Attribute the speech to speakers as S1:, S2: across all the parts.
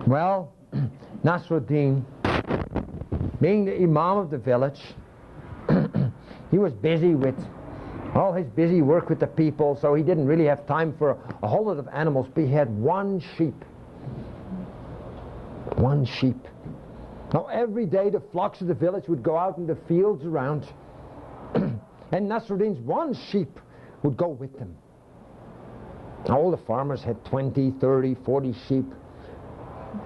S1: Well, Nasruddin, being the Imam of the village, he was busy with all his busy work with the people, so he didn't really have time for a whole lot of animals, but he had one sheep. One sheep. Now every day the flocks of the village would go out in the fields around, and Nasruddin's one sheep would go with them. All the farmers had 20, 30, 40 sheep.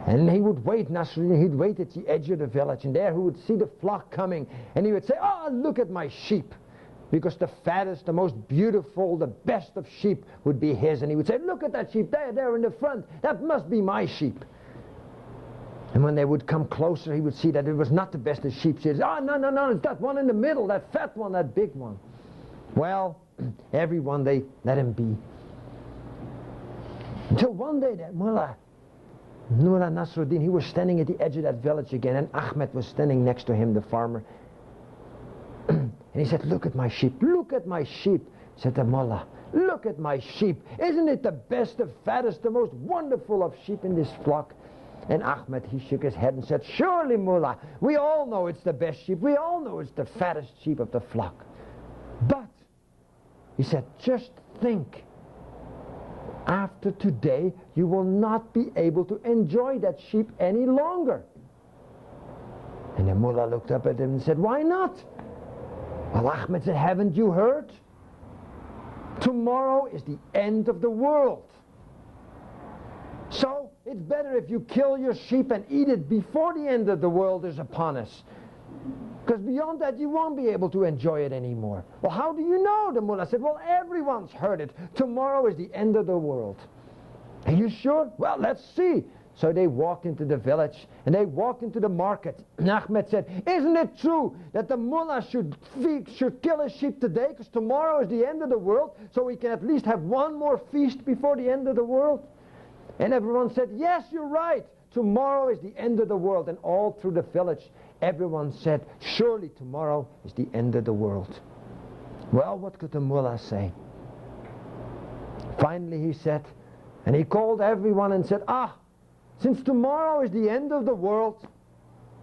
S1: And he would wait, Nasruddin, he'd wait at the edge of the village, and there he would see the flock coming, and he would say, "Oh, look at my sheep." Because the fattest, the most beautiful, the best of sheep would be his. And he would say, "Look at that sheep there in the front. That must be my sheep." And when they would come closer, he would see that it was not the best of sheep. He says, "Oh, no, it's that one in the middle, that fat one, that big one." Well, everyone, they let him be. Until one day that Mullah Nasruddin, he was standing at the edge of that village again, and Ahmed was standing next to him, the farmer. And he said, "Look at my sheep, look at my sheep." Said the Mullah, "Look at my sheep. Isn't it the best, the fattest, the most wonderful of sheep in this flock?" And Ahmed, he shook his head and said, "Surely, Mullah, we all know it's the best sheep. We all know it's the fattest sheep of the flock. But," he said, "just think. After today, you will not be able to enjoy that sheep any longer." And the Mullah looked up at him and said, "Why not?" Well, Ahmed said, "Haven't you heard? Tomorrow is the end of the world. So it's better if you kill your sheep and eat it before the end of the world is upon us. Because beyond that, you won't be able to enjoy it anymore." "Well, how do you know?" The Mullah said, "Well, everyone's heard it. Tomorrow is the end of the world." "Are you sure?" "Well, let's see." So they walked into the village, and they walked into the market. And Ahmed said, "Isn't it true that the Mullah should kill his sheep today, because tomorrow is the end of the world, so we can at least have one more feast before the end of the world?" And everyone said, "Yes, you're right. Tomorrow is the end of the world." And all through the village, everyone said, "Surely tomorrow is the end of the world." Well, what could the Mullah say? Finally he said, and he called everyone and said, "Since tomorrow is the end of the world,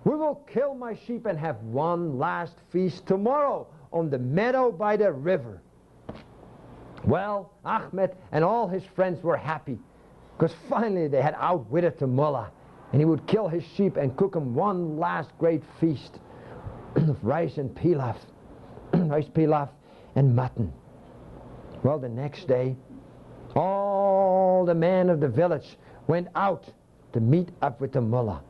S1: we will kill my sheep and have one last feast tomorrow on the meadow by the river." Well, Ahmed and all his friends were happy, because finally they had outwitted the Mullah, and he would kill his sheep and cook him one last great feast of rice and pilaf, rice pilaf and mutton. Well, the next day, all the men of the village went out to meet up with the Mullah.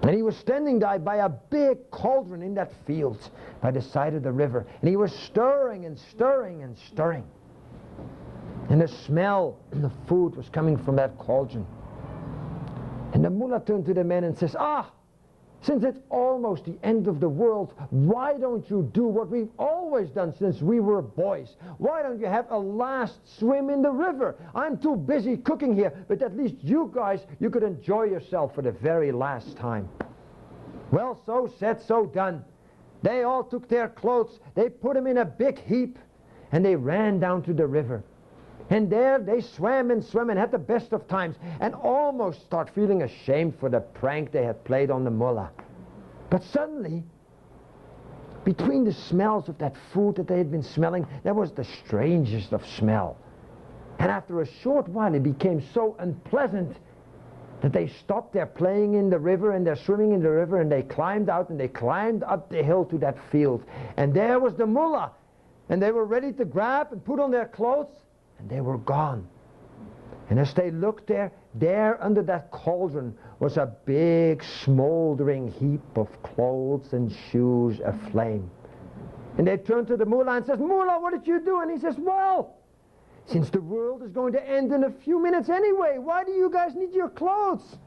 S1: And he was standing there by a big cauldron in that field by the side of the river, and he was stirring and stirring and stirring. And the smell of food was coming from that cauldron. And the Mullah turned to the men and says, "Since it's almost the end of the world, why don't you do what we've always done since we were boys? Why don't you have a last swim in the river? I'm too busy cooking here, but at least you guys, you could enjoy yourself for the very last time." Well, so said, so done. They all took their clothes, they put them in a big heap, and they ran down to the river. And there they swam and swam and had the best of times, and almost start feeling ashamed for the prank they had played on the Mullah. But suddenly, between the smells of that food that they had been smelling, there was the strangest of smell. And after a short while it became so unpleasant that they stopped their playing in the river and their swimming in the river, and they climbed out and they climbed up the hill to that field. And there was the Mullah, and they were ready to grab and put on their clothes, and they were gone. And as they looked there under that cauldron was a big smoldering heap of clothes and shoes aflame. And they turned to the Mullah and says, "Mullah, what did you do?" And he says, "Well, since the world is going to end in a few minutes anyway, why do you guys need your clothes?"